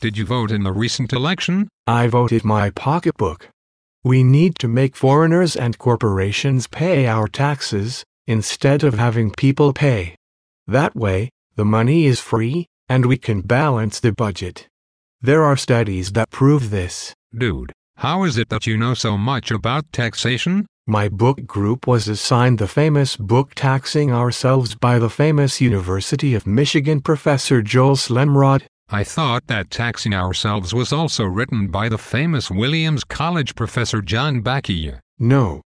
Did you vote in the recent election? I voted my pocketbook. We need to make foreigners and corporations pay our taxes, instead of having people pay. That way, the money is free, and we can balance the budget. There are studies that prove this. Dude, how is it that you know so much about taxation? My book group was assigned the famous book Taxing Ourselves by the famous University of Michigan professor Joel Slemrod. I thought that Taxing Ourselves was also written by the famous Williams College professor John Bakke. No.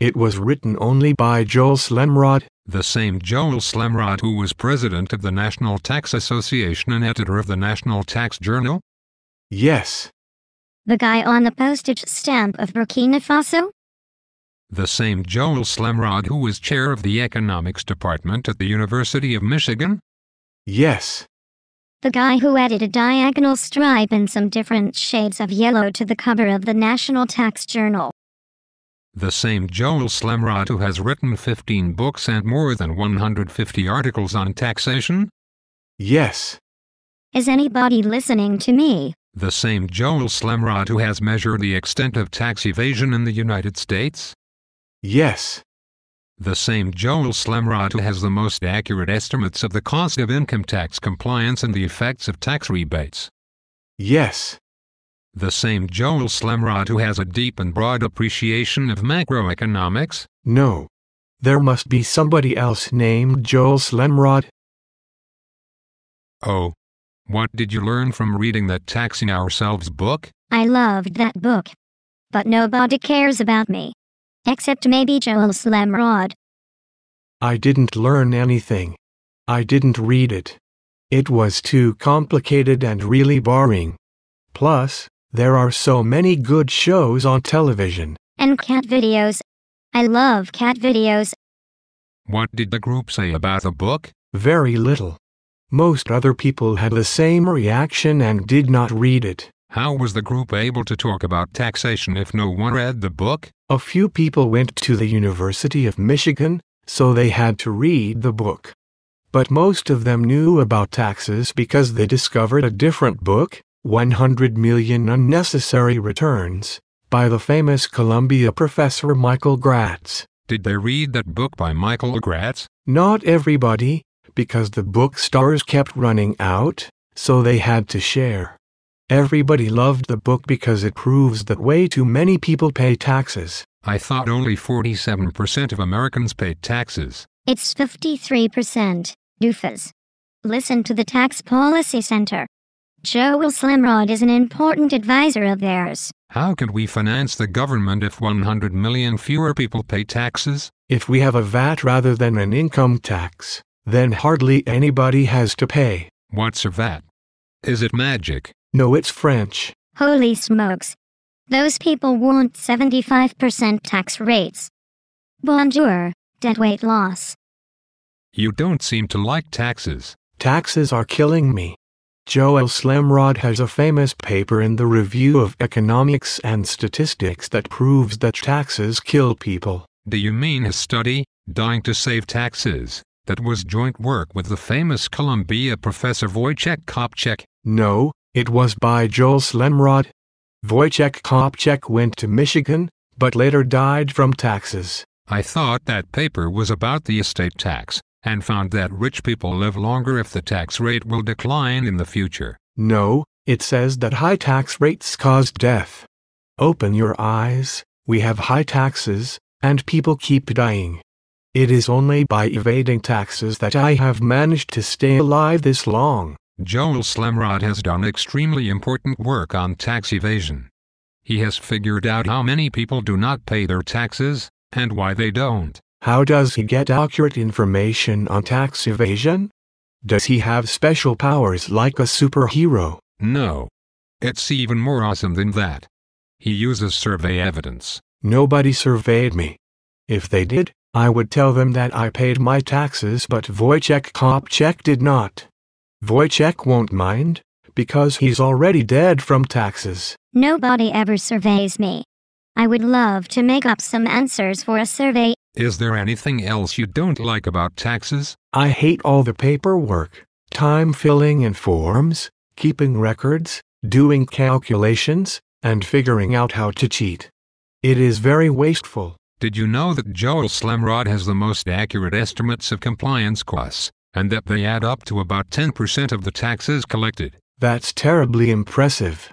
It was written only by Joel Slemrod. The same Joel Slemrod who was president of the National Tax Association and editor of the National Tax Journal? Yes. The guy on the postage stamp of Burkina Faso? The same Joel Slemrod who was chair of the economics department at the University of Michigan? Yes. The guy who added a diagonal stripe and some different shades of yellow to the cover of the National Tax Journal. The same Joel Slemrod who has written 15 books and more than 150 articles on taxation? Yes. Is anybody listening to me? The same Joel Slemrod who has measured the extent of tax evasion in the United States? Yes. The same Joel Slemrod who has the most accurate estimates of the cost of income tax compliance and the effects of tax rebates? Yes. The same Joel Slemrod who has a deep and broad appreciation of macroeconomics? No. There must be somebody else named Joel Slemrod. Oh. What did you learn from reading that Taxing Ourselves book? I loved that book. But nobody cares about me. Except maybe Joel Slemrod. I didn't learn anything. I didn't read it. It was too complicated and really boring. Plus, there are so many good shows on television. And cat videos. I love cat videos. What did the group say about the book? Very little. Most other people had the same reaction and did not read it. How was the group able to talk about taxation if no one read the book? A few people went to the University of Michigan, so they had to read the book. But most of them knew about taxes because they discovered a different book, 100 Million Unnecessary Returns, by the famous Columbia professor Michael Gratz. Did they read that book by Michael Gratz? Not everybody, because the bookstores kept running out, so they had to share. Everybody loved the book because it proves that way too many people pay taxes. I thought only 47% of Americans paid taxes. It's 53%, doofus. Listen to the Tax Policy Center. Joel Slemrod is an important advisor of theirs. How can we finance the government if 100 million fewer people pay taxes? If we have a VAT rather than an income tax, then hardly anybody has to pay. What's a VAT? Is it magic? No, it's French. Holy smokes. Those people want 75% tax rates. Bonjour, dead weight loss. You don't seem to like taxes. Taxes are killing me. Joel Slemrod has a famous paper in the Review of Economics and Statistics that proves that taxes kill people. Do you mean his study, Dying to Save Taxes, that was joint work with the famous Columbia professor Wojciech Kopczak? No, it was by Joel Slemrod. Wojciech Kopczak went to Michigan, but later died from taxes. I thought that paper was about the estate tax, and found that rich people live longer if the tax rate will decline in the future. No, it says that high tax rates cause death. Open your eyes, we have high taxes, and people keep dying. It is only by evading taxes that I have managed to stay alive this long. Joel Slemrod has done extremely important work on tax evasion. He has figured out how many people do not pay their taxes, and why they don't. How does he get accurate information on tax evasion? Does he have special powers like a superhero? No. It's even more awesome than that. He uses survey evidence. Nobody surveyed me. If they did, I would tell them that I paid my taxes, but Wojciech Kopczak did not. Wojciech won't mind, because he's already dead from taxes. Nobody ever surveys me. I would love to make up some answers for a survey. Is there anything else you don't like about taxes? I hate all the paperwork, time filling in forms, keeping records, doing calculations, and figuring out how to cheat. It is very wasteful. Did you know that Joel Slemrod has the most accurate estimates of compliance costs, and that they add up to about 10% of the taxes collected? That's terribly impressive.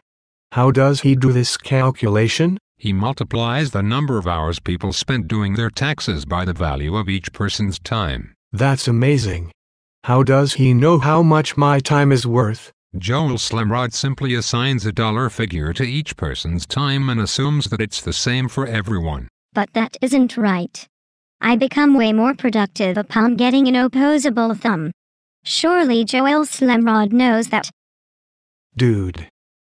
How does he do this calculation? He multiplies the number of hours people spent doing their taxes by the value of each person's time. That's amazing. How does he know how much my time is worth? Joel Slemrod simply assigns a dollar figure to each person's time and assumes that it's the same for everyone. But that isn't right. I become way more productive upon getting an opposable thumb. Surely Joel Slemrod knows that. Dude.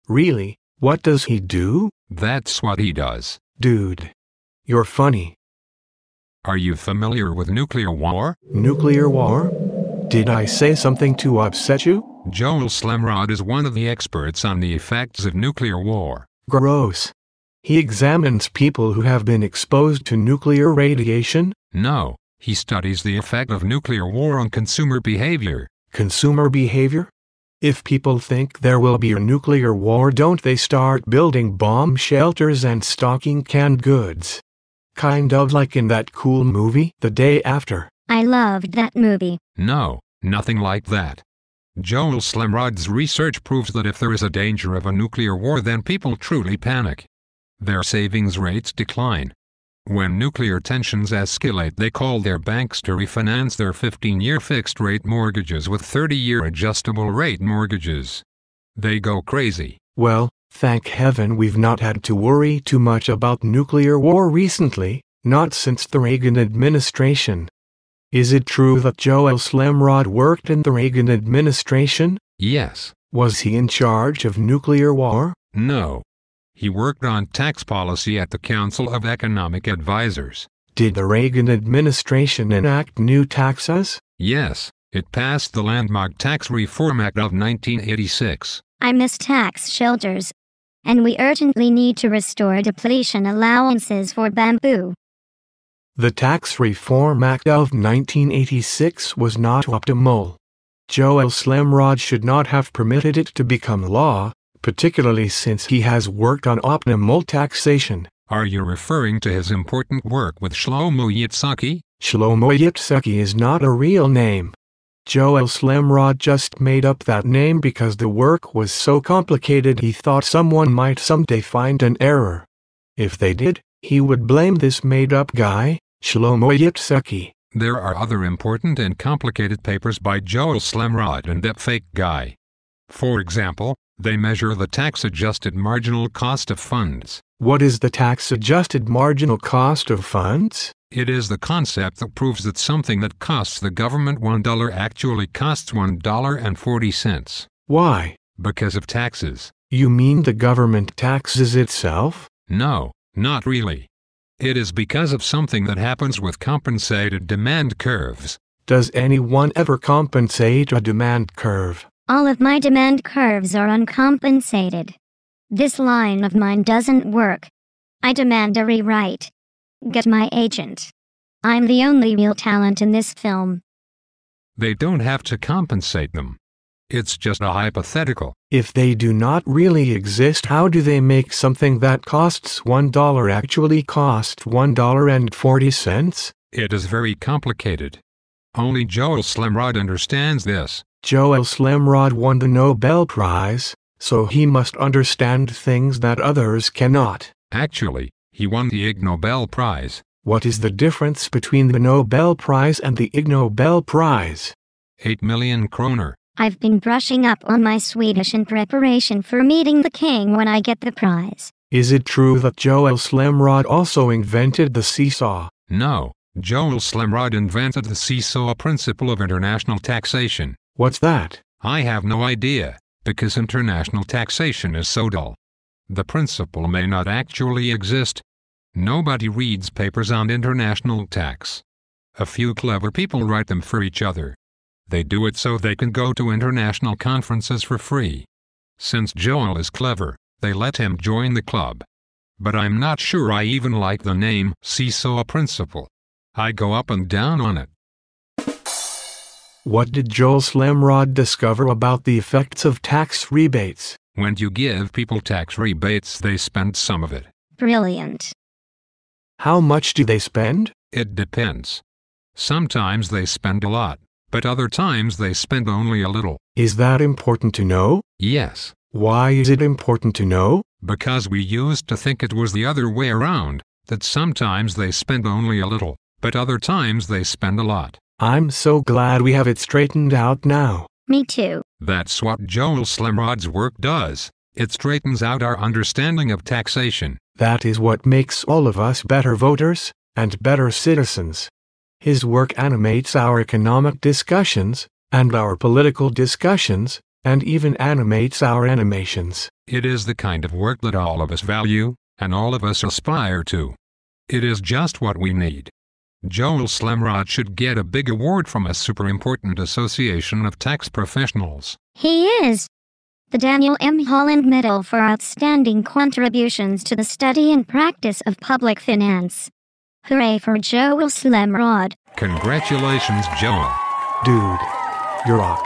Really? What does he do? That's what he does. Dude. You're funny. Are you familiar with nuclear war? Nuclear war? Did I say something to upset you? Joel Slemrod is one of the experts on the effects of nuclear war. Gross. He examines people who have been exposed to nuclear radiation? No, he studies the effect of nuclear war on consumer behavior. Consumer behavior? If people think there will be a nuclear war, don't they start building bomb shelters and stocking canned goods? Kind of like in that cool movie, The Day After. I loved that movie. No, nothing like that. Joel Slemrod's research proves that if there is a danger of a nuclear war, then people truly panic. Their savings rates decline. When nuclear tensions escalate, they call their banks to refinance their 15-year fixed-rate mortgages with 30-year adjustable-rate mortgages. They go crazy. Well, thank heaven we've not had to worry too much about nuclear war recently, not since the Reagan administration. Is it true that Joel Slemrod worked in the Reagan administration? Yes. Was he in charge of nuclear war? No. He worked on tax policy at the Council of Economic Advisors. Did the Reagan administration enact new taxes? Yes, it passed the Landmark Tax Reform Act of 1986. I miss tax shelters. And we urgently need to restore depletion allowances for bamboo. The Tax Reform Act of 1986 was not optimal. Joel Slemrod should not have permitted it to become law, particularly since he has worked on optimal taxation. Are you referring to his important work with Shlomo Yitzhaki? Shlomo Yitzhaki is not a real name. Joel Slemrod just made up that name because the work was so complicated he thought someone might someday find an error. If they did, he would blame this made-up guy, Shlomo Yitzhaki. There are other important and complicated papers by Joel Slemrod and that fake guy. For example, they measure the tax-adjusted marginal cost of funds. What is the tax-adjusted marginal cost of funds? It is the concept that proves that something that costs the government $1 actually costs $1.40. Why? Because of taxes. You mean the government taxes itself? No, not really. It is because of something that happens with compensated demand curves. Does anyone ever compensate a demand curve? All of my demand curves are uncompensated. This line of mine doesn't work. I demand a rewrite. Get my agent. I'm the only real talent in this film. They don't have to compensate them. It's just a hypothetical. If they do not really exist, how do they make something that costs $1 actually cost $1.40? It is very complicated. Only Joel Slemrod understands this. Joel Slemrod won the Nobel Prize, so he must understand things that others cannot. Actually, he won the Ig Nobel Prize. What is the difference between the Nobel Prize and the Ig Nobel Prize? 8 million kroner. I've been brushing up on my Swedish in preparation for meeting the king when I get the prize. Is it true that Joel Slemrod also invented the seesaw? No, Joel Slemrod invented the seesaw principle of international taxation. What's that? I have no idea, because international taxation is so dull. The principle may not actually exist. Nobody reads papers on international tax. A few clever people write them for each other. They do it so they can go to international conferences for free. Since Joel is clever, they let him join the club. But I'm not sure I even like the name seesaw principle. I go up and down on it. What did Joel Slemrod discover about the effects of tax rebates? When you give people tax rebates, they spend some of it. Brilliant. How much do they spend? It depends. Sometimes they spend a lot, but other times they spend only a little. Is that important to know? Yes. Why is it important to know? Because we used to think it was the other way around, that sometimes they spend only a little, but other times they spend a lot. I'm so glad we have it straightened out now. Me too. That's what Joel Slemrod's work does. It straightens out our understanding of taxation. That is what makes all of us better voters and better citizens. His work animates our economic discussions and our political discussions, and even animates our animations. It is the kind of work that all of us value, and all of us aspire to. It is just what we need. Joel Slemrod should get a big award from a super important association of tax professionals. He is. The Daniel M. Holland Medal for outstanding contributions to the study and practice of public finance. Hooray for Joel Slemrod. Congratulations, Joel. Dude, you rock.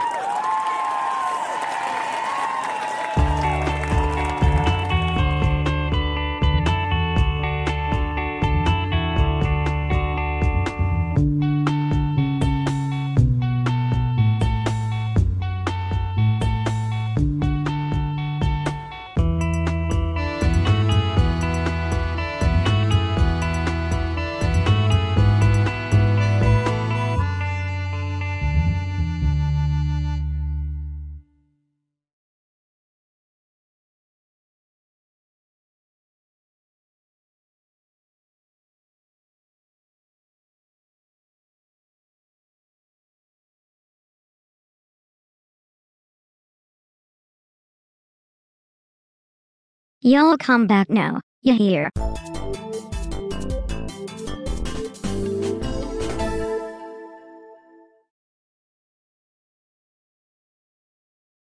Y'all come back now, you hear?